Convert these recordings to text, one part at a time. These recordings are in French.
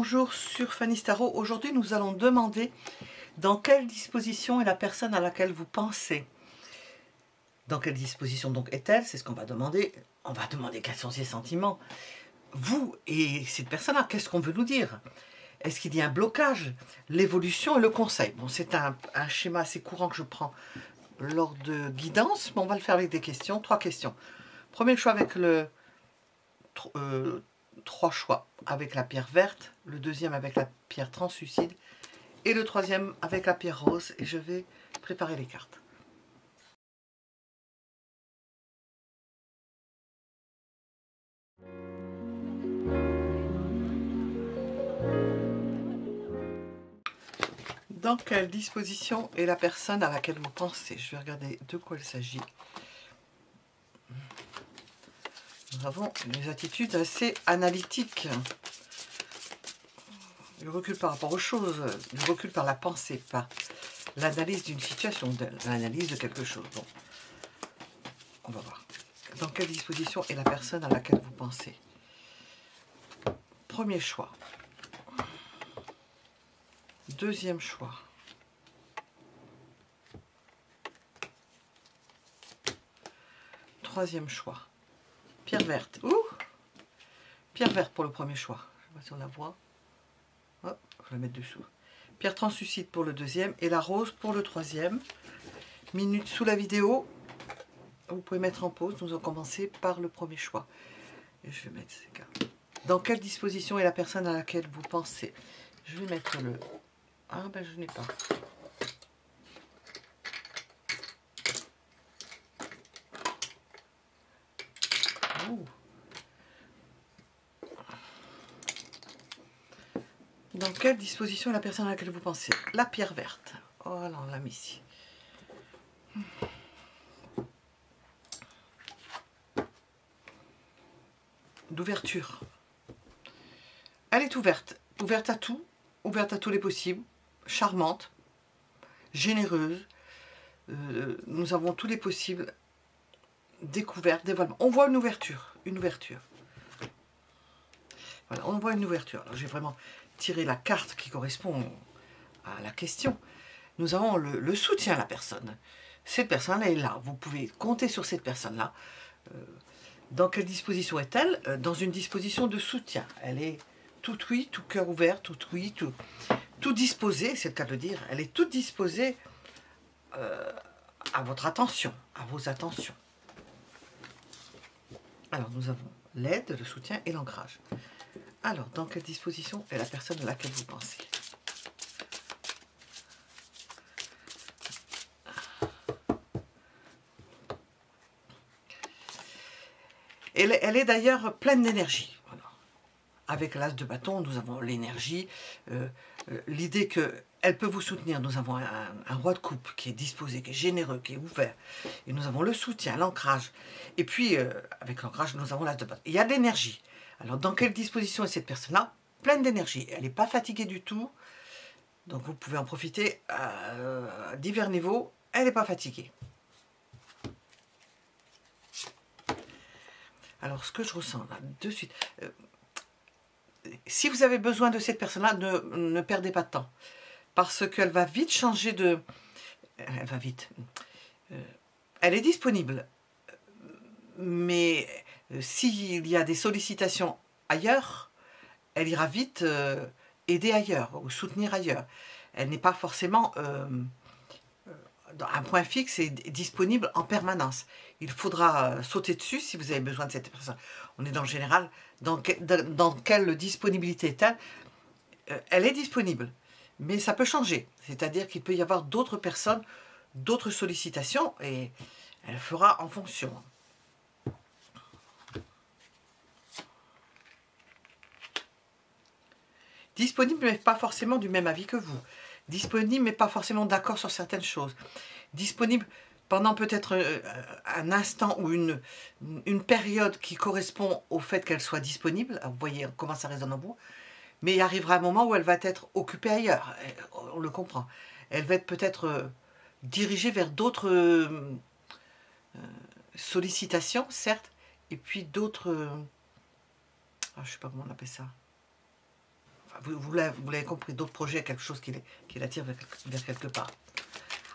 Bonjour sur Fanny Tarot. Aujourd'hui, nous allons demander dans quelle disposition est la personne à laquelle vous pensez. Dans quelle disposition donc est-elle? C'est ce qu'on va demander. On va demander quels sont ses sentiments. Vous et cette personne-là, qu'est-ce qu'on veut nous dire? Est-ce qu'il y a un blocage? L'évolution et le conseil. Bon, c'est un schéma assez courant que je prends lors de guidance, mais on va le faire avec des questions. 3 questions. Premier choix avec le... 3 choix avec la pierre verte, le deuxième avec la pierre translucide et le troisième avec la pierre rose. Et je vais préparer les cartes. Dans quelle disposition est la personne à laquelle vous pensez? Je vais regarder de quoi il s'agit. Nous avons des attitudes assez analytiques. Du recul par rapport aux choses, du recul par la pensée, par l'analyse d'une situation, de l'analyse de quelque chose. Bon, on va voir. Dans quelle disposition est la personne à laquelle vous pensez? Premier choix. Deuxième choix. Troisième choix. Pierre verte. Ouh! Pierre verte pour le premier choix. Je ne sais pas si on la voit. Hop, je vais la mettre dessous. Pierre translucide pour le deuxième et la rose pour le troisième. Minute sous la vidéo. Vous pouvez mettre en pause. Nous allons commencer par le premier choix. Et je vais mettre ces cartes. Dans quelle disposition est la personne à laquelle vous pensez? Je vais mettre le... Ah ben je n'ai pas. Ouh. Dans quelle disposition est la personne à laquelle vous pensez? La pierre verte. Voilà, on l'a mis ici. D'ouverture. Elle est ouverte. Ouverte à tout. Ouverte à tous les possibles. Charmante. Généreuse. Nous avons tous les possibles. Découverte, dévoilement. On voit une ouverture. Une ouverture. Voilà, on voit une ouverture. Alors j'ai vraiment tiré la carte qui correspond à la question. Nous avons le soutien à la personne. Cette personne est là. Vous pouvez compter sur cette personne-là. Dans quelle disposition est-elle? Dans une disposition de soutien. Elle est tout oui, tout cœur ouvert, tout oui, tout disposé, c'est le cas de le dire. Elle est toute disposée à votre attention, à vos attentions. Alors nous avons l'aide, le soutien et l'ancrage. Alors, dans quelle disposition est la personne à laquelle vous pensez? Elle est d'ailleurs pleine d'énergie. Voilà. Avec l'as de bâton, nous avons l'énergie, l'idée qu'elle peut vous soutenir. Nous avons un roi de coupe qui est disposé, qui est généreux, qui est ouvert. Et nous avons le soutien, l'ancrage. Et puis, avec l'ancrage, nous avons l'as de bâton. Il y a de l'énergie. Alors, dans quelle disposition est cette personne-là? Pleine d'énergie. Elle n'est pas fatiguée du tout. Donc, vous pouvez en profiter à divers niveaux. Elle n'est pas fatiguée. Alors, ce que je ressens là, de suite... si vous avez besoin de cette personne-là, ne perdez pas de temps. Parce qu'elle va vite changer de... Elle va vite. Elle est disponible. Mais s'il y a des sollicitations ailleurs, elle ira vite aider ailleurs ou soutenir ailleurs. Elle n'est pas forcément un point fixe et disponible en permanence. Il faudra sauter dessus si vous avez besoin de cette personne. On est dans le général. Dans quelle disponibilité est-elle? Elle est disponible, mais ça peut changer. C'est-à-dire qu'il peut y avoir d'autres personnes, d'autres sollicitations, et elle fera en fonction. Disponible, mais pas forcément du même avis que vous. Disponible, mais pas forcément d'accord sur certaines choses. Disponible pendant peut-être un instant ou une période qui correspond au fait qu'elle soit disponible. Vous voyez comment ça résonne en vous. Mais il arrivera un moment où elle va être occupée ailleurs. On le comprend. Elle va être peut-être dirigée vers d'autres sollicitations, certes, et puis d'autres... je ne sais pas comment on appelle ça. vous l'avez compris, d'autres projets, quelque chose qui l'attire vers quelque part.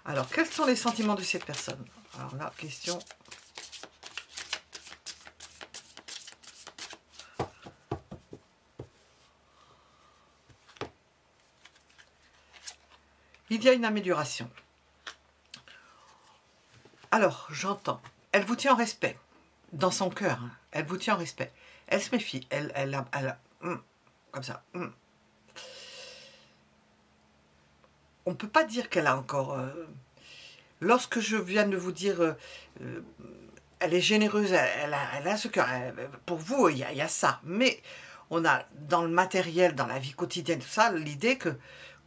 Alors, quels sont les sentiments de cette personne? Alors là, question... Il y a une amélioration. Alors, j'entends. Elle vous tient en respect. Dans son cœur. Hein. Elle vous tient en respect. Elle se méfie. Comme ça. On ne peut pas dire qu'elle a encore... lorsque je viens de vous dire... elle est généreuse. Elle a ce cœur. Pour vous, il y a ça. Mais on a dans le matériel, dans la vie quotidienne, tout ça, l'idée que...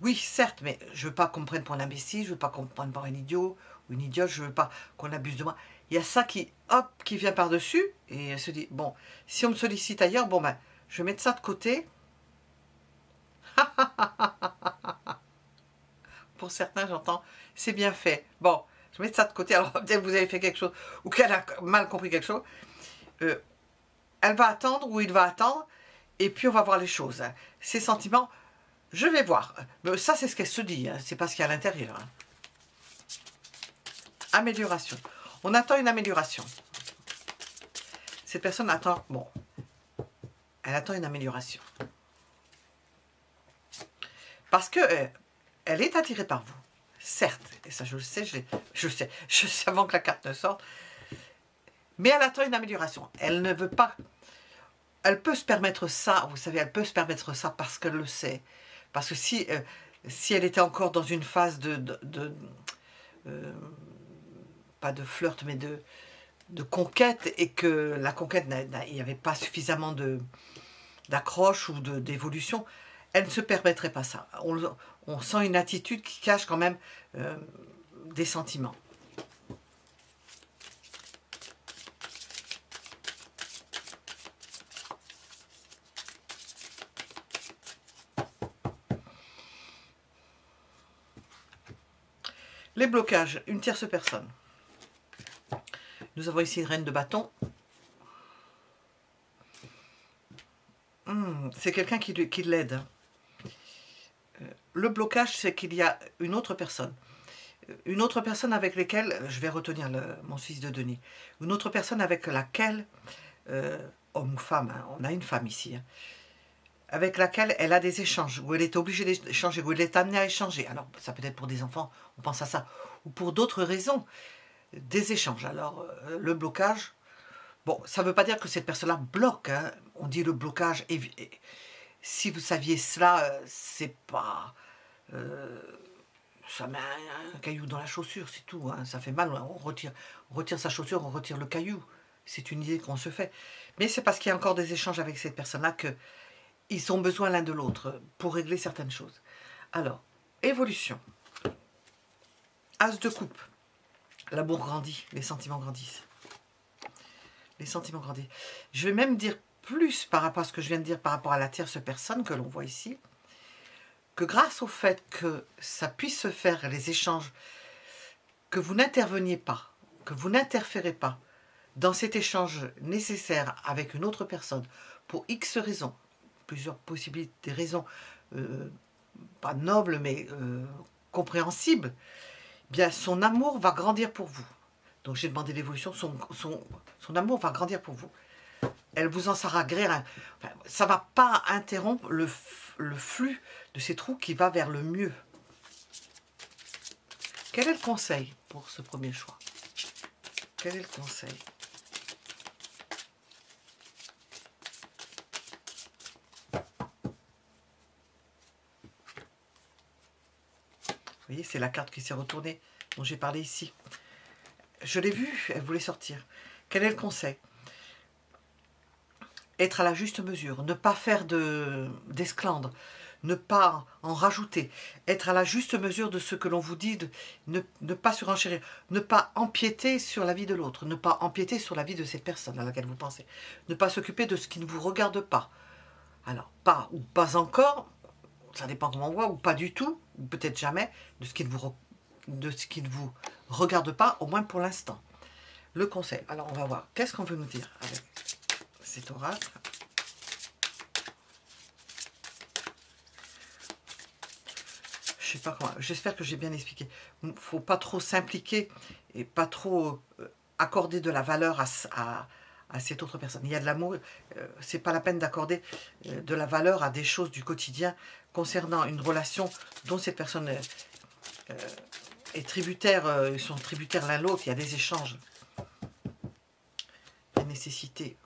Oui, certes, mais je ne veux pas qu'on me prenne pour un imbécile, je ne veux pas qu'on me prenne pour un idiot ou une idiote, je ne veux pas qu'on abuse de moi. Il y a ça qui, hop, qui vient par-dessus, et elle se dit, bon, si on me sollicite ailleurs, bon ben, je vais mettre ça de côté. Pour certains, j'entends, c'est bien fait. Bon, je vais mettre ça de côté, alors peut-être que vous avez fait quelque chose, ou qu'elle a mal compris quelque chose. Elle va attendre, ou il va attendre, et puis on va voir les choses. Hein. Ces sentiments... Je vais voir. Ça, c'est ce qu'elle se dit. Hein. C'est pas ce qu'il y a à l'intérieur. Hein. Amélioration. On attend une amélioration. Cette personne attend... Bon. Elle attend une amélioration. Parce que elle est attirée par vous. Certes. Et ça, je le sais. Je sais avant que la carte ne sorte. Mais elle attend une amélioration. Elle ne veut pas... Elle peut se permettre ça. Vous savez, elle peut se permettre ça parce qu'elle le sait. Parce que si elle était encore dans une phase pas de flirt, mais de conquête, et que la conquête, il n'y avait pas suffisamment d'accroche ou d'évolution, elle ne se permettrait pas ça. On sent une attitude qui cache quand même des sentiments. Les blocages, une tierce personne. Nous avons ici une reine de bâton. C'est quelqu'un qui l'aide. Le blocage, c'est qu'il y a une autre personne. Une autre personne avec laquelle, je vais retenir mon 6 de denier, une autre personne avec laquelle, homme ou femme, hein, on a une femme ici, hein, avec laquelle elle a des échanges, où elle est obligée d'échanger, où elle est amenée à échanger. Alors, ça peut être pour des enfants, on pense à ça, ou pour d'autres raisons, des échanges. Alors, le blocage, bon, ça ne veut pas dire que cette personne-là bloque, hein. On dit le blocage, et si vous saviez cela, c'est pas... ça met un caillou dans la chaussure, c'est tout, hein. Ça fait mal, on retire sa chaussure, on retire le caillou. C'est une idée qu'on se fait. Mais c'est parce qu'il y a encore des échanges avec cette personne-là que ils ont besoin l'un de l'autre pour régler certaines choses. Alors, évolution. As de coupe. L'amour grandit, les sentiments grandissent. Les sentiments grandissent. Je vais même dire plus par rapport à ce que je viens de dire, par rapport à la tierce personne que l'on voit ici, que grâce au fait que ça puisse se faire, les échanges, que vous n'interveniez pas, que vous n'interférez pas dans cet échange nécessaire avec une autre personne, pour X raisons, plusieurs possibilités, des raisons pas nobles mais compréhensibles, eh bien son amour va grandir pour vous. Donc j'ai demandé l'évolution, son amour va grandir pour vous. Elle vous en sera gré. Enfin, ça ne va pas interrompre le flux de ces trous qui va vers le mieux. Quel est le conseil pour ce premier choix? Quel est le conseil? Vous voyez, c'est la carte qui s'est retournée, dont j'ai parlé ici. Je l'ai vue, elle voulait sortir. Quel est le conseil? Être à la juste mesure, ne pas faire d'esclandre, ne pas en rajouter, être à la juste mesure de ce que l'on vous dit, ne pas surenchérir, ne pas empiéter sur la vie de l'autre, ne pas empiéter sur la vie de cette personne à laquelle vous pensez, ne pas s'occuper de ce qui ne vous regarde pas. Alors, pas ou pas encore, ça dépend comment on voit, ou pas du tout, ou peut-être jamais, de ce qui ne vous regarde pas, au moins pour l'instant. Le conseil. Alors, on va voir. Qu'est-ce qu'on veut nous dire avec cet oracle? je sais pas comment, j'espère que j'ai bien expliqué. Il ne faut pas trop s'impliquer et pas trop accorder de la valeur à cette autre personne. Il y a de l'amour, c'est pas la peine d'accorder de la valeur à des choses du quotidien concernant une relation dont cette personne est tributaire, ils sont tributaires l'un l'autre, il y a des échanges. La nécessité.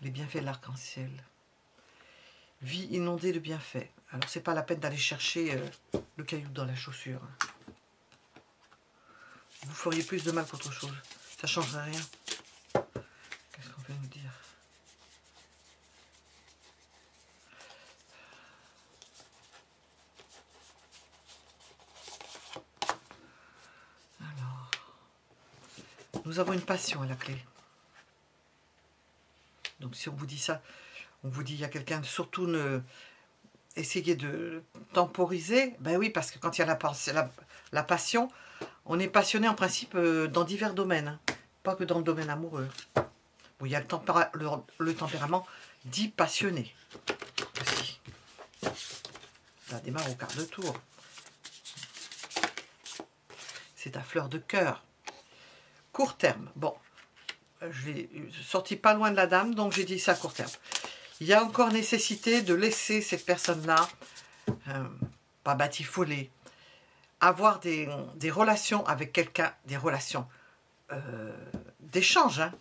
Les bienfaits de l'arc-en-ciel. Vie inondée de bienfaits. Alors, c'est pas la peine d'aller chercher le caillou dans la chaussure. Vous feriez plus de mal qu'autre chose. Ça ne changerait rien. Qu'est-ce qu'on peut nous dire? Alors, nous avons une passion à la clé. Donc, si on vous dit ça, on vous dit il y a quelqu'un, surtout ne essayez de temporiser. Ben oui, parce que quand il y a la passion, on est passionné en principe dans divers domaines, hein, pas que dans le domaine amoureux. Bon, il y a le tempérament dit passionné aussi. Ça démarre au quart de tour. C'est à fleur de cœur. Court terme. Bon, je l'ai sorti pas loin de la dame, donc j'ai dit ça à court terme. Il y a encore nécessité de laisser cette personne-là, pas batifoler, avoir des relations avec quelqu'un, des relations d'échange, hein.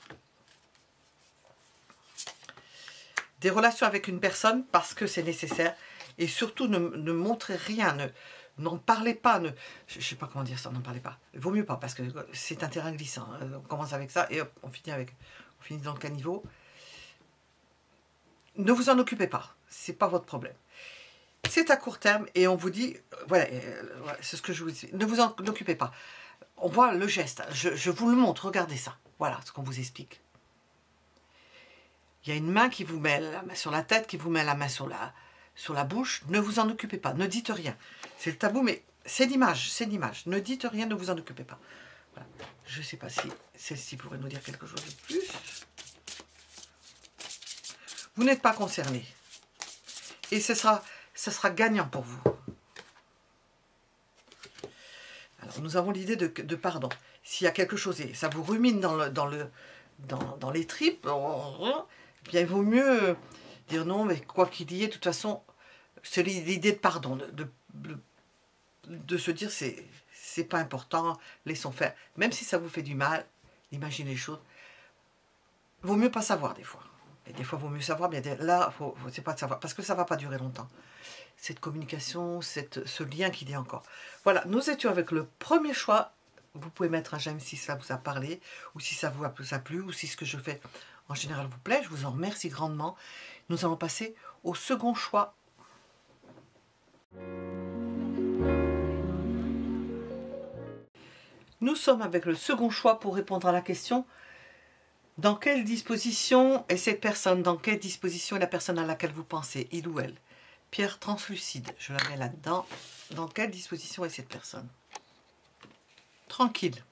Des relations avec une personne parce que c'est nécessaire, et surtout ne montrez rien, n'en parlez pas, je ne sais pas comment dire ça, n'en parlez pas. Il vaut mieux pas parce que c'est un terrain glissant. On commence avec ça et hop, on finit dans le caniveau. Ne vous en occupez pas, c'est pas votre problème. C'est à court terme et on vous dit, voilà, c'est ce que je vous dis, ne vous en occupez pas. On voit le geste, je vous le montre, regardez ça. Voilà ce qu'on vous explique. Il y a une main qui vous met la main sur la tête, qui vous met la main sur la bouche. Ne vous en occupez pas, ne dites rien. C'est le tabou, mais c'est l'image, c'est l'image. Ne dites rien, ne vous en occupez pas. Voilà. Je ne sais pas si celle-ci pourrait nous dire quelque chose de plus. Vous n'êtes pas concerné. Et ce sera gagnant pour vous. Alors, nous avons l'idée de pardon. S'il y a quelque chose, et ça vous rumine dans les tripes, bien, il vaut mieux dire non, mais quoi qu'il y ait, de toute façon, c'est l'idée de pardon, de se dire c'est pas important, laissons faire. Même si ça vous fait du mal, imaginez les choses. Vaut mieux pas savoir des fois. Et des fois, vaut mieux savoir, mais là, c'est pas de savoir, parce que ça va pas durer longtemps. Cette communication, ce lien qu'il y a encore. Voilà, nous étions avec le premier choix. Vous pouvez mettre un j'aime si ça vous a parlé, ou si ça vous a plu, ou si ce que je fais en général vous plaît. Je vous en remercie grandement. Nous allons passer au second choix. Nous sommes avec le second choix pour répondre à la question: dans quelle disposition est cette personne? Dans quelle disposition est la personne à laquelle vous pensez, il ou elle? Pierre translucide, je la mets là-dedans. Dans quelle disposition est cette personne? Tranquille,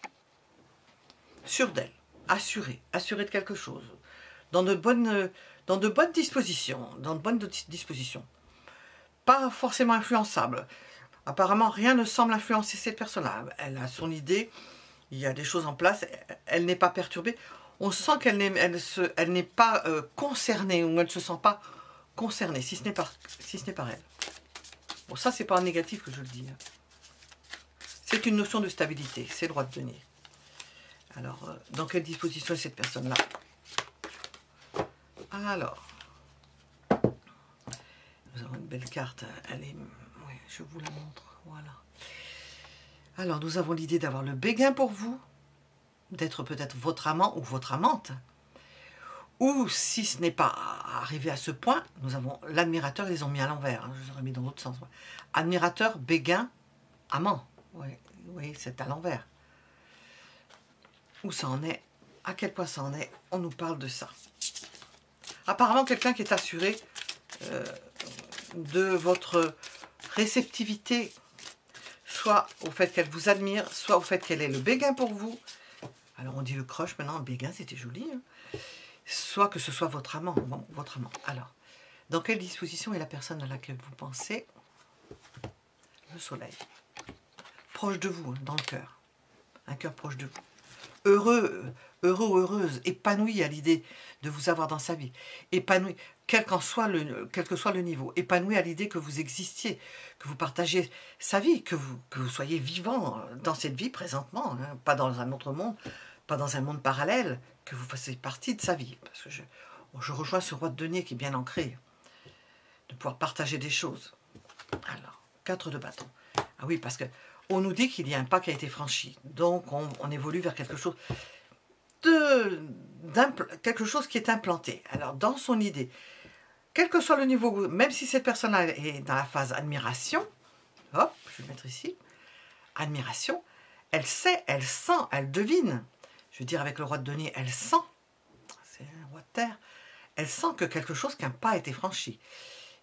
sûre d'elle, assurée de quelque chose, dans de bonnes dispositions, pas forcément influençable. Apparemment, rien ne semble influencer cette personne-là. Elle a son idée, il y a des choses en place, elle n'est pas perturbée. On sent qu'elle n'est pas concernée, ou elle ne se sent pas concernée, si ce n'est par elle. Bon, ça, c'est pas un négatif que je le dis. C'est une notion de stabilité, c'est le droit de tenir. Alors, dans quelle disposition est cette personne-là? Alors, nous avons une belle carte, elle est... Oui, je vous la montre, voilà. Alors, nous avons l'idée d'avoir le béguin pour vous, d'être peut-être votre amant ou votre amante. Ou, si ce n'est pas arrivé à ce point, nous avons l'admirateur, ils les ont mis à l'envers, hein, je les aurais mis dans l'autre sens. Ouais. Admirateur, béguin, amant. Oui, c'est à l'envers. Où ça en est? À quel point ça en est? On nous parle de ça. Apparemment, quelqu'un qui est assuré de votre réceptivité, soit au fait qu'elle vous admire, soit au fait qu'elle ait le béguin pour vous. Alors on dit le crush maintenant, béguin, c'était joli. Hein. Soit que ce soit votre amant. Bon, votre amant. Alors, dans quelle disposition est la personne à laquelle vous pensez? Le soleil. Proche de vous, hein, dans le cœur. Un cœur proche de vous. Heureux ou heureuse, épanoui à l'idée de vous avoir dans sa vie. Épanoui, quel que soit le niveau. Épanoui à l'idée que vous existiez, que vous partagez sa vie, que vous soyez vivant dans cette vie présentement, hein, pas dans un autre monde, pas dans un monde parallèle, que vous fassiez partie de sa vie. Parce que je rejoins ce roi de denier qui est bien ancré, de pouvoir partager des choses. Alors, 4 de bâton. Ah oui, parce que on nous dit qu'il y a un pas qui a été franchi. Donc, on évolue vers quelque chose quelque chose qui est implanté. Alors, dans son idée, quel que soit le niveau, même si cette personne-là est dans la phase admiration, hop, je vais mettre ici, admiration, elle sait, elle sent, elle devine. Je veux dire, avec le roi de denier, elle sent, c'est un roi de terre, elle sent que quelque chose, qu'un pas a été franchi.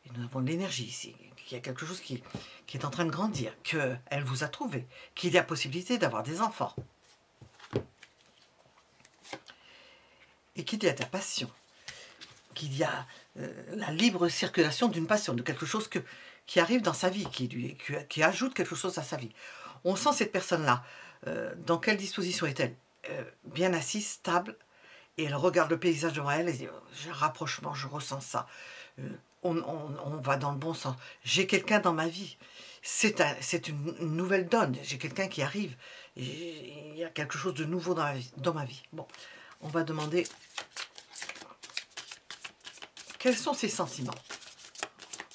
Et nous avons de l'énergie ici, qu'il y a quelque chose qui est en train de grandir, qu'elle vous a trouvé, qu'il y a possibilité d'avoir des enfants. Et qu'il y a de la passion, qu'il y a la libre circulation d'une passion, de quelque chose qui arrive dans sa vie, qui ajoute quelque chose à sa vie. On sent cette personne-là, dans quelle disposition est-elle? Bien assise, stable, et elle regarde le paysage devant elle, et dit, j'ai un rapprochement, je ressens ça. On va dans le bon sens. J'ai quelqu'un dans ma vie. C'est une nouvelle donne. J'ai quelqu'un qui arrive. Il y a quelque chose de nouveau dans ma vie. Bon, on va demander quels sont ses sentiments.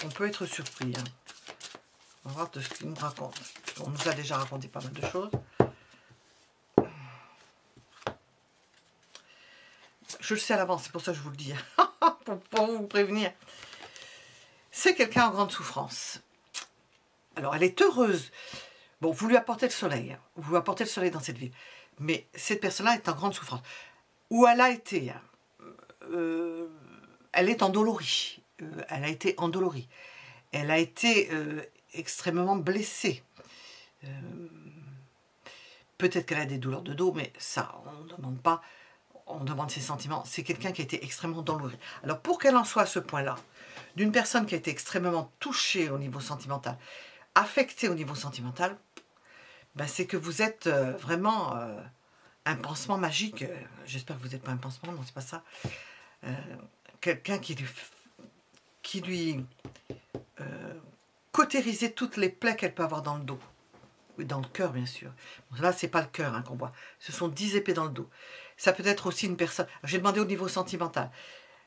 On peut être surpris. Hein. On va voir de ce qu'il nous raconte. On nous a déjà raconté pas mal de choses. Je le sais à l'avance, c'est pour ça que je vous le dis. pour vous prévenir. C'est quelqu'un en grande souffrance. Alors, elle est heureuse. Bon, vous lui apportez le soleil. Hein. Vous lui apportez le soleil dans cette vie. Mais cette personne-là est en grande souffrance. Où elle a été, elle est endolorie. Elle a été endolorie. Elle a été extrêmement blessée. Peut-être qu'elle a des douleurs de dos, mais ça, on ne demande pas. On demande ses sentiments. C'est quelqu'un qui a été extrêmement endolori. Alors, pour qu'elle en soit à ce point-là, d'une personne qui a été extrêmement touchée au niveau sentimental, affectée au niveau sentimental, ben c'est que vous êtes vraiment un pansement magique. J'espère que vous n'êtes pas un pansement, non, c'est pas ça. Quelqu'un qui lui cautérisait toutes les plaies qu'elle peut avoir dans le dos. Oui, dans le cœur, bien sûr. Bon, là, c'est pas le cœur hein, qu'on voit. Ce sont 10 épées dans le dos. Ça peut être aussi une personne... J'ai demandé au niveau sentimental.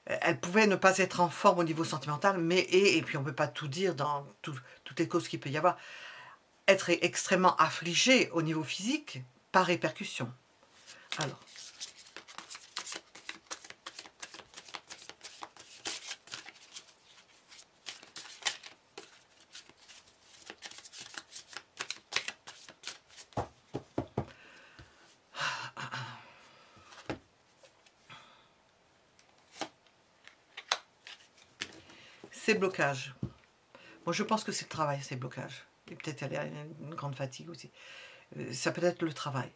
Elle pouvait ne pas être en forme au niveau sentimental, mais... Et puis, on ne peut pas tout dire dans toutes les causes qu'il peut y avoir. Être extrêmement affligée au niveau physique, par répercussion. Alors... Ces blocages. Moi, je pense que c'est le travail, ces blocages. Et peut-être elle a une grande fatigue aussi. Ça peut être le travail.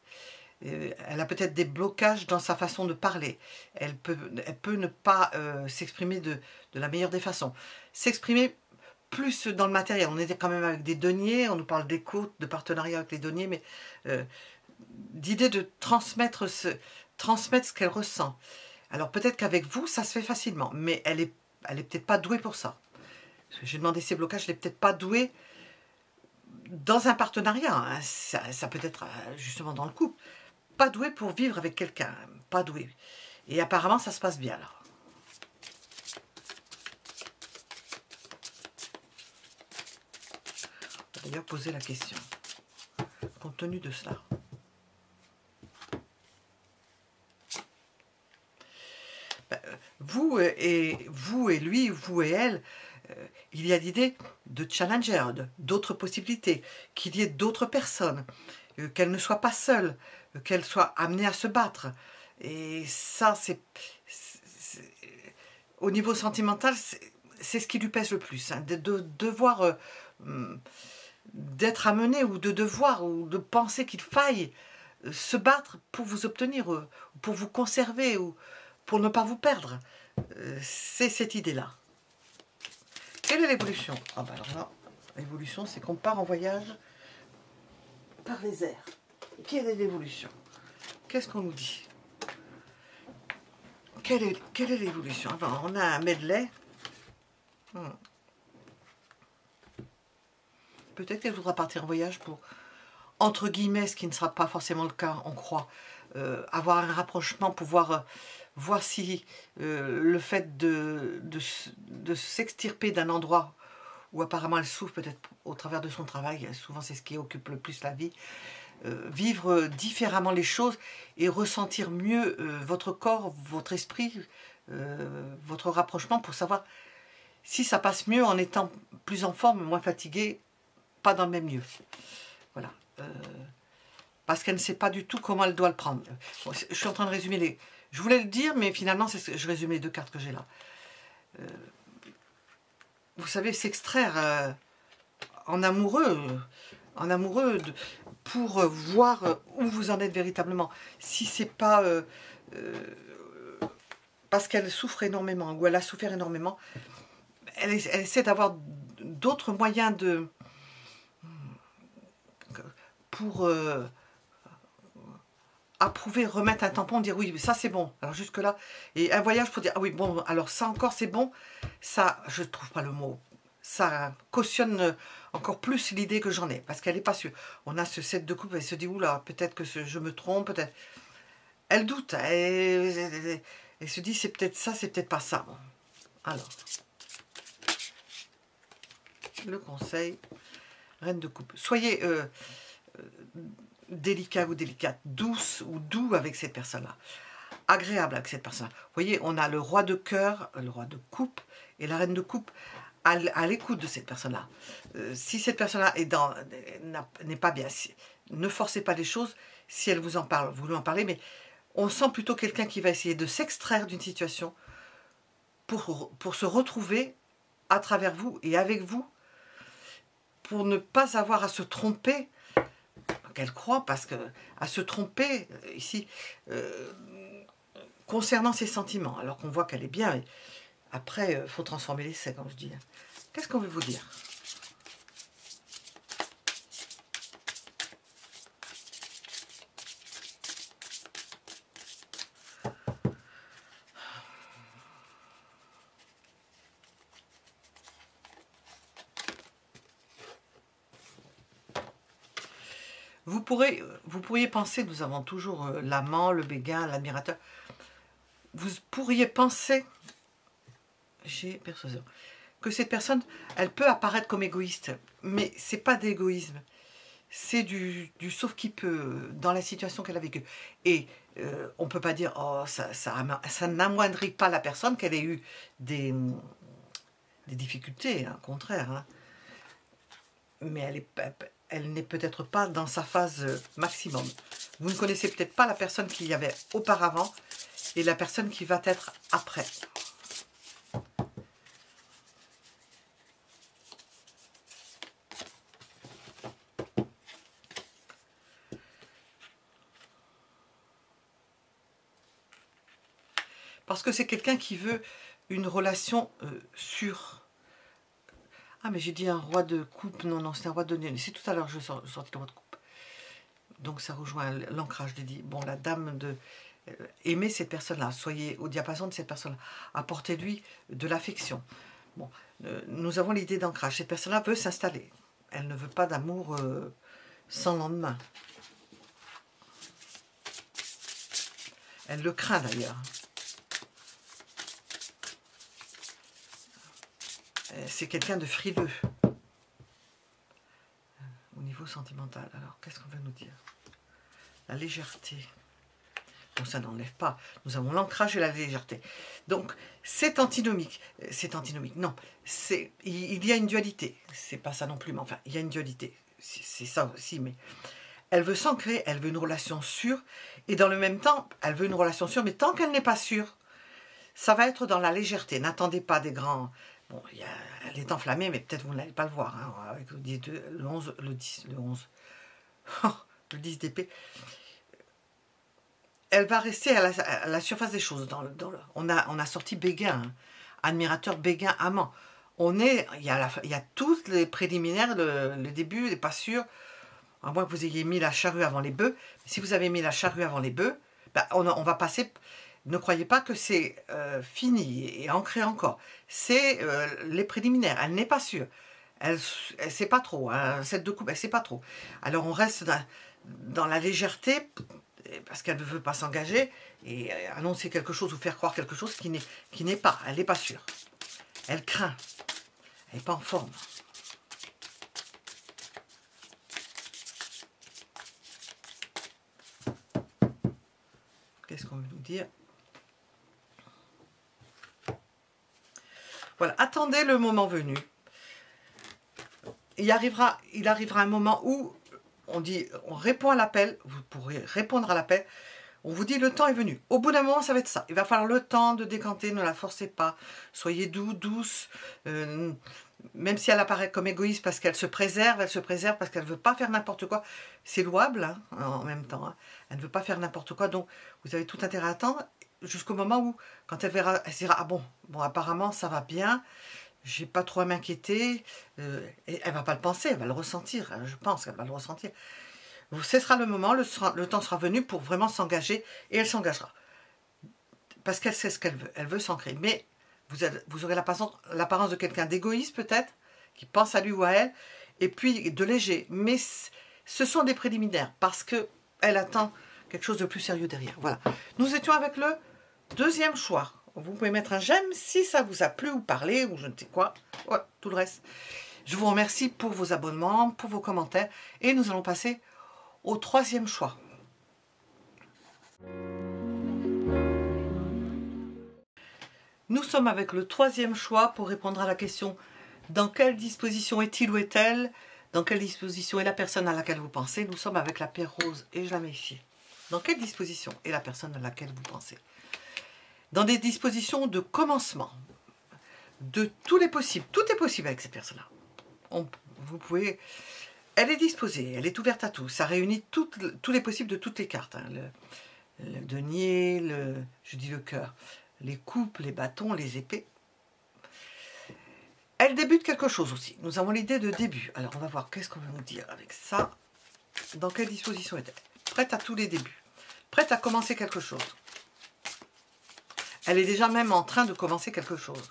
Elle a peut-être des blocages dans sa façon de parler. Elle peut ne pas s'exprimer de la meilleure des façons. S'exprimer plus dans le matériel. On est quand même avec des deniers, on nous parle d'écoute, de partenariat avec les deniers, mais d'idée de transmettre ce qu'elle ressent. Alors peut-être qu'avec vous, ça se fait facilement, mais elle est peut-être pas douée pour ça. J'ai demandé ces blocages, elle n'est peut-être pas douée dans un partenariat. Hein. Ça peut être justement dans le couple. Pas douée pour vivre avec quelqu'un. Pas douée. Et apparemment, ça se passe bien là. On va d'ailleurs poser la question. Compte tenu de cela. Vous et lui, vous et elle, il y a l'idée de challenger, d'autres possibilités, qu'il y ait d'autres personnes, qu'elle ne soit pas seule, qu'elle soit amenée à se battre. Et ça, c'est au niveau sentimental, c'est ce qui lui pèse le plus, hein, de devoir, d'être amené ou de devoir, ou de penser qu'il faille se battre pour vous obtenir, pour vous conserver, ou pour ne pas vous perdre. C'est cette idée-là. Quelle est l'évolution? Ah ben alors là, l'évolution, c'est qu'on part en voyage par les airs. Quelle est l'évolution? Qu'est-ce qu'on nous dit? Quelle est l'évolution? On a un medley. Peut-être qu'elle voudra partir en voyage pour, entre guillemets, ce qui ne sera pas forcément le cas, on croit, avoir un rapprochement, pouvoir voir si le fait de s'extirper d'un endroit où apparemment elle souffre, peut-être au travers de son travail, souvent c'est ce qui occupe le plus la vie, vivre différemment les choses et ressentir mieux votre corps, votre esprit, votre rapprochement, pour savoir si ça passe mieux en étant plus en forme, moins fatigué, pas dans le même lieu. Voilà. Parce qu'elle ne sait pas du tout comment elle doit le prendre. Bon, je suis en train de résumer les... Je voulais le dire, mais finalement, je résume les deux cartes que j'ai là. Vous savez, s'extraire en amoureux pour voir où vous en êtes véritablement. Si c'est pas parce qu'elle souffre énormément, ou elle a souffert énormément, elle essaie d'avoir d'autres moyens pour approuver, remettre un tampon, dire oui, ça c'est bon, alors jusque là, et un voyage pour dire ah oui, bon, alors ça encore c'est bon, ça, je ne trouve pas le mot, ça cautionne encore plus l'idée que j'en ai, parce qu'elle n'est pas sûre. On a ce 7 de coupe, elle se dit oula, peut-être que je me trompe, peut-être. Elle doute, elle se dit c'est peut-être ça, c'est peut-être pas ça. Bon. Alors, le conseil, reine de coupe, soyez délicat ou délicate, douce ou doux avec cette personne-là, agréable avec cette personne-là. Vous voyez, on a le roi de cœur, le roi de coupe et la reine de coupe à l'écoute de cette personne-là. Si cette personne-là n'est pas bien, ne forcez pas les choses. Si elle vous en parle, vous lui en parlez, mais on sent plutôt quelqu'un qui va essayer de s'extraire d'une situation pour se retrouver à travers vous et avec vous, pour ne pas avoir à se tromper, qu'elle croit, parce que à se tromper ici concernant ses sentiments, alors qu'on voit qu'elle est bien. Et après, il faut transformer l'essai, comme je dis. Qu'est-ce qu'on veut vous dire? Vous pourriez penser, nous avons toujours l'amant, le béguin, l'admirateur. Vous pourriez penser, j'ai persuasion, que cette personne, elle peut apparaître comme égoïste, mais c'est pas d'égoïsme, c'est du sauf qui peut dans la situation qu'elle a vécue. Et on peut pas dire, oh, ça n'amoindrit pas la personne qu'elle ait eu des difficultés, hein, au contraire. Hein. Mais elle n'est peut-être pas dans sa phase maximum. Vous ne connaissez peut-être pas la personne qu'il y avait auparavant et la personne qui va être après. Parce que c'est quelqu'un qui veut une relation sûre. Ah, mais j'ai dit un roi de coupe. Non, non, c'est un roi de denier. C'est tout à l'heure que je sortis le roi de coupe. Donc ça rejoint l'ancrage. Je dis, bon, la dame de... aimez cette personne-là. Soyez au diapason de cette personne-là. Apportez-lui de l'affection. Bon, nous avons l'idée d'ancrage. Cette personne-là veut s'installer. Elle ne veut pas d'amour sans lendemain. Elle le craint d'ailleurs. C'est quelqu'un de frileux au niveau sentimental. Alors, qu'est-ce qu'on va nous dire? La légèreté. Bon, ça n'enlève pas. Nous avons l'ancrage et la légèreté. Donc, c'est antinomique. C'est antinomique. Non, il y a une dualité. C'est pas ça non plus, mais enfin, il y a une dualité. C'est ça aussi, mais elle veut s'ancrer, elle veut une relation sûre, et dans le même temps, elle veut une relation sûre, mais tant qu'elle n'est pas sûre, ça va être dans la légèreté. N'attendez pas des grands... Bon, elle est enflammée, mais peut-être vous n'allez pas le voir. Hein, avec le 10, le 11, le 10, le 11. Le 10 d'épée. elle va rester à la surface des choses. On a sorti Béguin, hein, admirateur, Béguin, amant. Il y a tous les préliminaires, le début n'est pas sûr, à moins que vous ayez mis la charrue avant les bœufs. Si vous avez mis la charrue avant les bœufs, ben, on va passer. Ne croyez pas que c'est fini et ancré encore. C'est les préliminaires. Elle n'est pas sûre. Elle ne sait pas trop. Hein, cette de coupe, elle ne sait pas trop. Alors on reste dans la légèreté parce qu'elle ne veut pas s'engager et annoncer quelque chose ou faire croire quelque chose qui n'est pas. Elle n'est pas sûre. Elle craint. Elle n'est pas en forme. Qu'est-ce qu'on veut nous dire? Voilà, attendez le moment venu. Il arrivera un moment où on répond à l'appel, vous pourrez répondre à l'appel, on vous dit le temps est venu. Au bout d'un moment, ça va être ça. Il va falloir le temps de décanter, ne la forcez pas. Soyez doux, douce, même si elle apparaît comme égoïste parce qu'elle se préserve parce qu'elle ne veut pas faire n'importe quoi. C'est louable hein, en même temps. Hein. Elle ne veut pas faire n'importe quoi, donc vous avez tout intérêt à attendre jusqu'au moment où, quand elle verra, elle se dira, ah bon, apparemment ça va bien, j'ai pas trop à m'inquiéter, et elle va pas le penser, elle va le ressentir, hein, je pense qu'elle va le ressentir. Ce sera le moment, le temps sera venu pour vraiment s'engager, et elle s'engagera. Parce qu'elle sait ce qu'elle veut, elle veut s'ancrer. Mais vous aurez l'apparence de quelqu'un d'égoïste peut-être, qui pense à lui ou à elle, et puis de léger. Mais ce sont des préliminaires, parce qu'elle attend quelque chose de plus sérieux derrière. Voilà. Nous étions avec le deuxième choix. Vous pouvez mettre un j'aime si ça vous a plu ou parlé, ou je ne sais quoi. Ouais, tout le reste. Je vous remercie pour vos abonnements, pour vos commentaires, et nous allons passer au troisième choix. Nous sommes avec le troisième choix pour répondre à la question dans quelle disposition est-il ou est-elle? Dans quelle disposition est la personne à laquelle vous pensez? Nous sommes avec la pierre rose et je la mets ici. Dans quelle disposition est la personne à laquelle vous pensez? Dans des dispositions de commencement, de tous les possibles. Tout est possible avec cette personne-là. Vous pouvez... Elle est disposée, elle est ouverte à tout. Ça réunit tous les possibles de toutes les cartes. Hein. Le denier, je dis le cœur, les coupes, les bâtons, les épées. Elle débute quelque chose aussi. Nous avons l'idée de début. Alors on va voir qu'est-ce qu'on veut nous dire avec ça. Dans quelle disposition est-elle? Prête à tous les débuts. Prête à commencer quelque chose. Elle est déjà même en train de commencer quelque chose.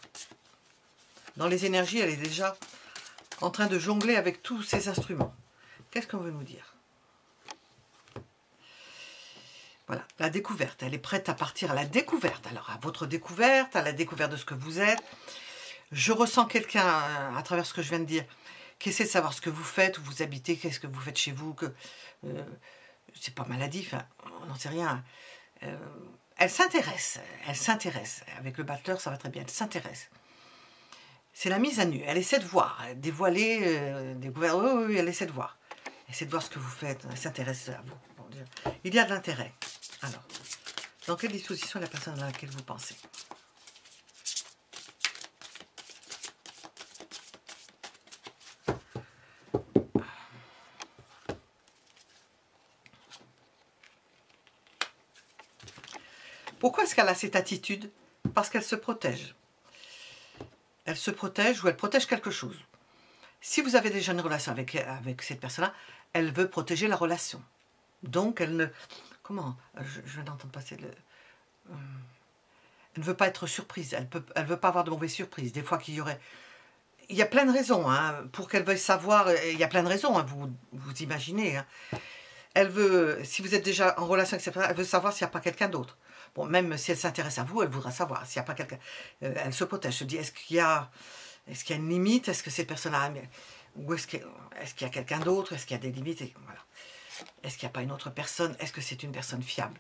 Dans les énergies, elle est déjà en train de jongler avec tous ces instruments. Qu'est-ce qu'on veut nous dire? Voilà, la découverte. Elle est prête à partir à la découverte. Alors, à votre découverte, à la découverte de ce que vous êtes. Je ressens quelqu'un, à travers ce que je viens de dire, qui essaie de savoir ce que vous faites, où vous habitez, qu'est-ce que vous faites chez vous, que c'est pas maladif, hein, on n'en sait rien. Elle s'intéresse. Avec le battleur, ça va très bien, elle s'intéresse. C'est la mise à nu, elle essaie de voir, dévoiler, oui, elle essaie de voir. Elle essaie de voir ce que vous faites, elle s'intéresse à vous. Bon, il y a de l'intérêt. Alors, dans quelle disposition est la personne à laquelle vous pensez? Pourquoi est-ce qu'elle a cette attitude? Parce qu'elle se protège. Elle se protège ou elle protège quelque chose. Si vous avez déjà une relation avec cette personne-là, elle veut protéger la relation. Donc, elle ne... Comment? Je viens d'entendre passer le... Elle ne veut pas être surprise. Elle ne veut pas avoir de mauvaises surprises. Des fois qu'il y aurait... Il y a plein de raisons hein, pour qu'elle veuille savoir. Il y a plein de raisons, hein, vous imaginez. Hein. Elle veut, si vous êtes déjà en relation avec cette personne, elle veut savoir s'il n'y a pas quelqu'un d'autre. Bon, même si elle s'intéresse à vous, elle voudra savoir s'il n'y a pas quelqu'un. Elle se protège, se dit, est-ce qu'il y a une limite? Est-ce que cette personne-là... Ou est-ce qu'il y a quelqu'un d'autre? Est-ce qu'il y a des limites? Voilà. Est-ce qu'il n'y a pas une autre personne? Est-ce que c'est une personne fiable?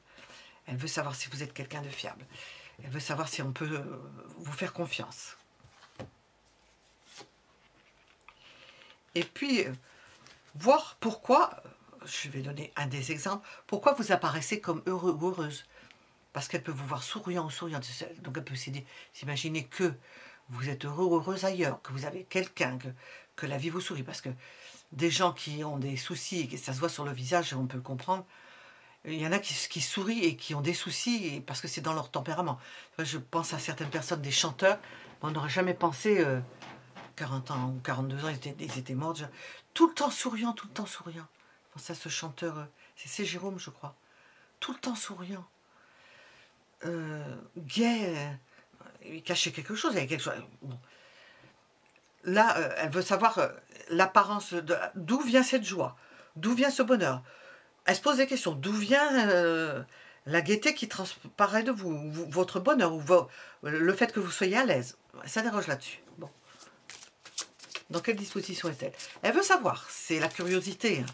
Elle veut savoir si vous êtes quelqu'un de fiable. Elle veut savoir si on peut vous faire confiance. Et puis, voir pourquoi, je vais donner un des exemples, pourquoi vous apparaissez comme heureux ou heureuse. Parce qu'elle peut vous voir souriant ou souriante. Donc elle peut s'imaginer que vous êtes heureux ou heureuse ailleurs, que vous avez quelqu'un, que la vie vous sourit. Parce que des gens qui ont des soucis, et que ça se voit sur le visage, on peut le comprendre, Il y en a qui sourient et qui ont des soucis parce que c'est dans leur tempérament. Je pense à certaines personnes, des chanteurs, on n'aurait jamais pensé, 40 ans ou 42 ans, ils étaient morts déjà. Tout le temps souriant, tout le temps souriant. Je pense à ce chanteur, c'est Jérôme, je crois. Tout le temps souriant. Gai, il cachait quelque chose, il y avait quelque chose. Bon. Là, elle veut savoir l'apparence, d'où vient cette joie, d'où vient ce bonheur. Elle se pose des questions. D'où vient la gaieté qui transparaît de vous, votre bonheur, ou le fait que vous soyez à l'aise. Elle s'interroge là-dessus. Bon. Dans quelle disposition est-elle? Elle veut savoir. C'est la curiosité. Hein.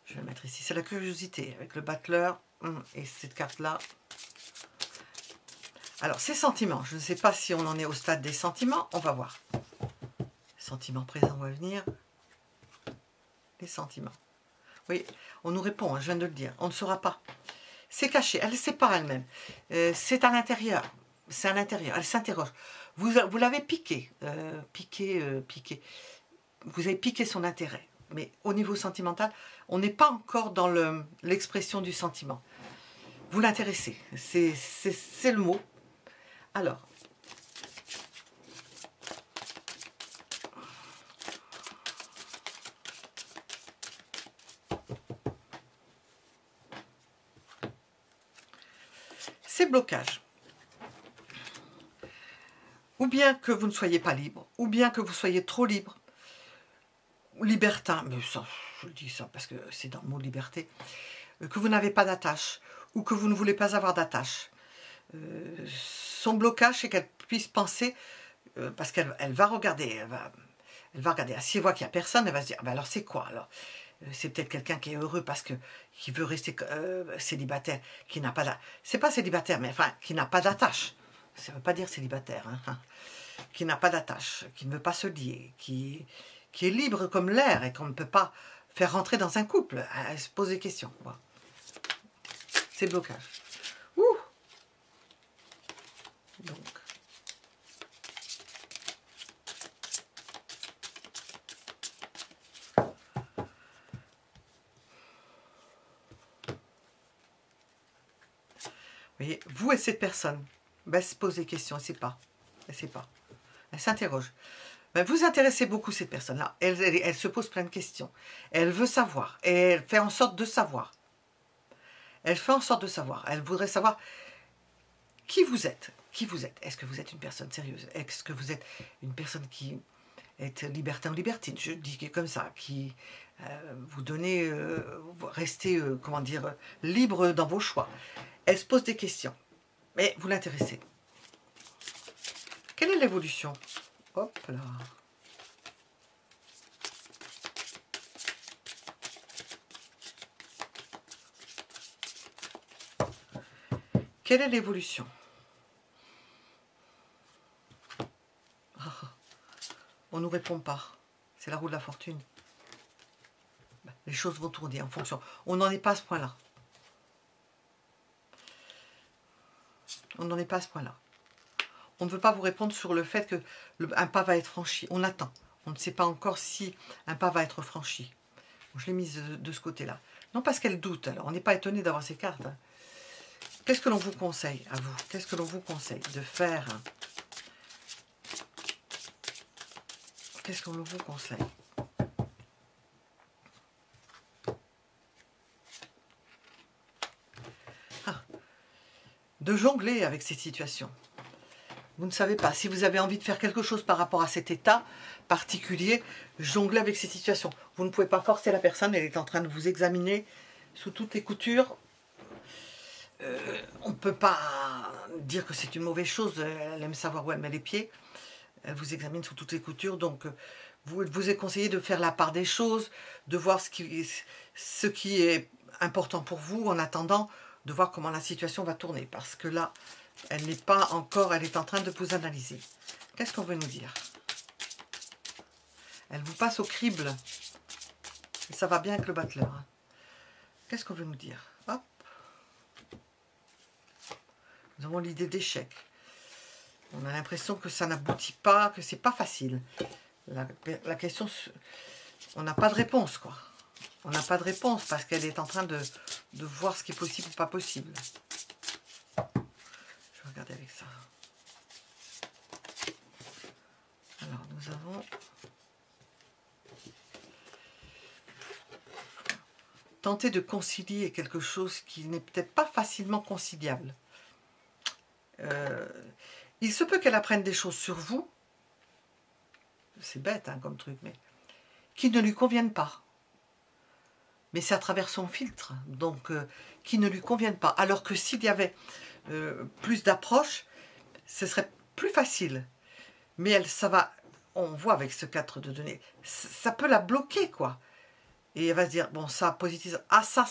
Je vais le mettre ici. C'est la curiosité. Avec le battleur et cette carte-là. Alors, ces sentiments. Je ne sais pas si on en est au stade des sentiments. On va voir. Sentiments présents ou à venir. Les sentiments. Oui, on nous répond, hein, je viens de le dire. On ne saura pas. C'est caché, elle ne sait pas elle-même. C'est à l'intérieur. C'est à l'intérieur. Elle s'interroge. Vous l'avez piqué. Piqué. Vous avez piqué son intérêt. Mais au niveau sentimental, on n'est pas encore dans l'expression du sentiment. Vous l'intéressez. C'est le mot. Alors. Ces blocages, ou bien que vous ne soyez pas libre, ou bien que vous soyez trop libre, libertin, mais ça, je dis ça parce que c'est dans le mot liberté, que vous n'avez pas d'attache, ou que vous ne voulez pas avoir d'attache. Son blocage, c'est qu'elle puisse penser, parce qu'elle va regarder, elle va regarder, si elle voit qu'il n'y a personne, elle va se dire, ah ben alors c'est quoi alors? C'est peut-être quelqu'un qui est heureux parce que qui veut rester célibataire, qui n'a pas d'attache. C'est pas célibataire, mais enfin, qui n'a pas d'attache. Ça ne veut pas dire célibataire. Hein. Qui n'a pas d'attache, qui ne veut pas se lier, qui est libre comme l'air et qu'on ne peut pas faire rentrer dans un couple. Elle se pose des questions. Voilà. C'est blocage. Ouh. Donc. Vous voyez, vous et cette personne, ben, elle se pose des questions, elle ne sait pas. Elle ne sait pas. Elle s'interroge. Ben, vous intéressez beaucoup cette personne-là. Elle se pose plein de questions. Elle veut savoir. Et elle fait en sorte de savoir. Elle fait en sorte de savoir. Elle voudrait savoir qui vous êtes. Qui vous êtes. Est-ce que vous êtes une personne sérieuse? Est-ce que vous êtes une personne qui est libertin ou libertine? Je dis comme ça. Qui vous donnez, restez, comment dire, libre dans vos choix. Elle se pose des questions, mais vous l'intéressez. Quelle est l'évolution? Hop là. Quelle est l'évolution? On ne nous répond pas. C'est la roue de la fortune. Les choses vont tourner en fonction. On n'en est pas à ce point-là. On n'en est pas à ce point-là. On ne veut pas vous répondre sur le fait que un pas va être franchi. On attend. On ne sait pas encore si un pas va être franchi. Bon, je l'ai mise de ce côté-là. Non, parce qu'elle doute. Alors, on n'est pas étonné d'avoir ces cartes. Hein. Qu'est-ce que l'on vous conseille à vous? Qu'est-ce que l'on vous conseille de faire? Qu'est-ce qu'on vous conseille? De jongler avec cette situation. Vous ne savez pas. Si vous avez envie de faire quelque chose par rapport à cet état particulier, jongler avec ces situations. Vous ne pouvez pas forcer la personne, elle est en train de vous examiner sous toutes les coutures. On ne peut pas dire que c'est une mauvaise chose, elle aime savoir où elle met les pieds. Elle vous examine sous toutes les coutures, donc vous est conseillé de faire la part des choses, de voir ce qui est important pour vous en attendant de voir comment la situation va tourner. Parce que là, elle n'est pas encore, elle est en train de vous analyser. Qu'est-ce qu'on veut nous dire? Elle vous passe au crible. Et ça va bien avec le battleur. Hein. Qu'est-ce qu'on veut nous dire? Hop. Nous avons l'idée d'échec. On a l'impression que ça n'aboutit pas, que c'est pas facile. La question, on n'a pas de réponse, quoi. On n'a pas de réponse parce qu'elle est en train de de voir ce qui est possible ou pas possible. Je vais regarder avec ça. Alors, nous avons... Tenter de concilier quelque chose qui n'est peut-être pas facilement conciliable. Il se peut qu'elle apprenne des choses sur vous, c'est bête hein, comme truc, mais qui ne lui conviennent pas. Mais c'est à travers son filtre, donc qui ne lui conviennent pas. Alors que s'il y avait plus d'approche, ce serait plus facile. Mais elle, ça va, on voit avec ce 4 de données, ça peut la bloquer, quoi. Et elle va se dire, bon, ça, positif, ah, ça,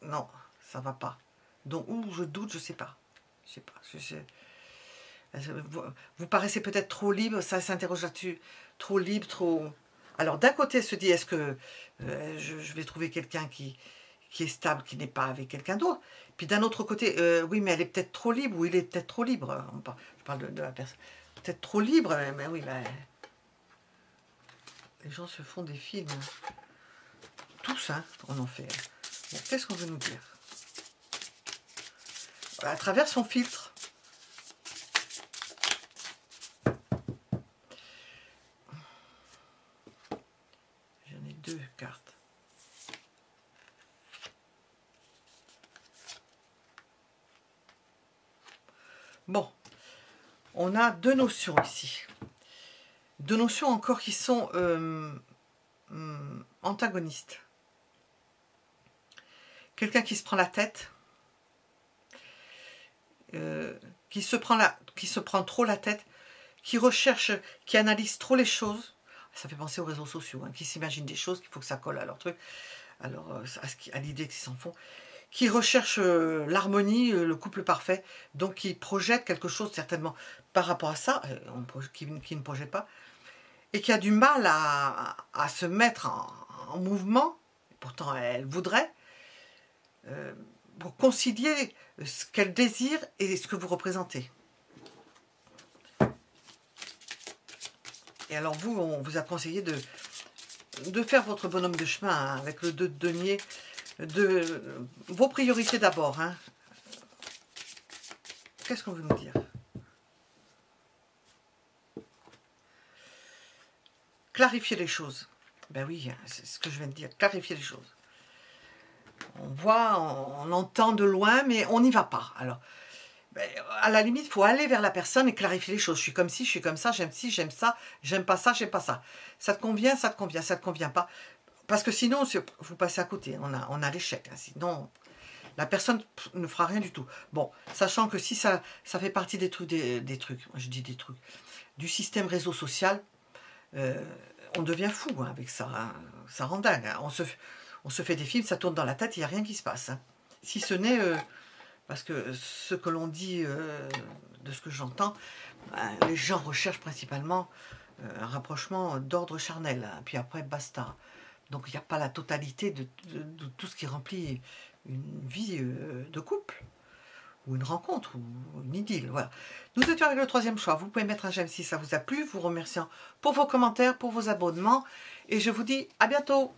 non, ça va pas. Donc, où je doute, je sais pas. Je sais pas. Vous paraissez peut-être trop libre, ça s'interroge là-dessus. Trop libre, trop... Alors, d'un côté, elle se dit, est-ce que je vais trouver quelqu'un qui est stable, qui n'est pas avec quelqu'un d'autre? Puis d'un autre côté, oui, mais elle est peut-être trop libre, ou il est peut-être trop libre. Je parle de la personne. Peut-être trop libre, mais oui, ben, les gens se font des films. Tous, hein, on en fait. Bon, qu'est-ce qu'on veut nous dire? À travers son filtre. J'en ai 2 cartes. Bon, on a 2 notions ici. 2 notions encore qui sont antagonistes. Quelqu'un qui se prend la tête, qui se prend trop la tête, qui recherche, qui analyse trop les choses. Ça fait penser aux réseaux sociaux, hein, qui s'imaginent des choses, qu'il faut que ça colle à leur truc, alors à l'idée qu'ils s'en font. Qui recherche l'harmonie, le couple parfait, donc qui projette quelque chose certainement par rapport à ça, qui ne projette pas, et qui a du mal à se mettre en mouvement, pourtant elle voudrait, pour concilier ce qu'elle désire et ce que vous représentez. Et alors vous, on vous a conseillé de faire votre bonhomme de chemin hein, avec le 2 de denier, de vos priorités d'abord. Hein. Qu'est-ce qu'on veut nous dire? Clarifier les choses. Ben oui, c'est ce que je viens de dire, clarifier les choses. On voit, on entend de loin, mais on n'y va pas. Alors, ben, à la limite, il faut aller vers la personne et clarifier les choses. Je suis comme ci, je suis comme ça, j'aime ci, j'aime ça, j'aime pas ça, j'aime pas ça. Ça te convient, ça te convient, ça te convient pas. Parce que sinon, vous passez à côté, on a l'échec. Hein. Sinon, la personne ne fera rien du tout. Bon, sachant que si ça fait partie des trucs, moi je dis des trucs, du système réseau social, on devient fou hein, avec ça. Hein. Ça rend dingue. Hein. On se fait des films, ça tourne dans la tête, il n'y a rien qui se passe. Hein. Si ce n'est, parce que ce que l'on dit, de ce que j'entends, les gens recherchent principalement un rapprochement d'ordre charnel. Hein. Puis après, basta. Donc il n'y a pas la totalité de tout ce qui remplit une vie de couple, ou une rencontre, ou une idylle. Voilà. Nous étions avec le 3e choix. Vous pouvez mettre un j'aime si ça vous a plu, vous remerciant pour vos commentaires, pour vos abonnements, et je vous dis à bientôt.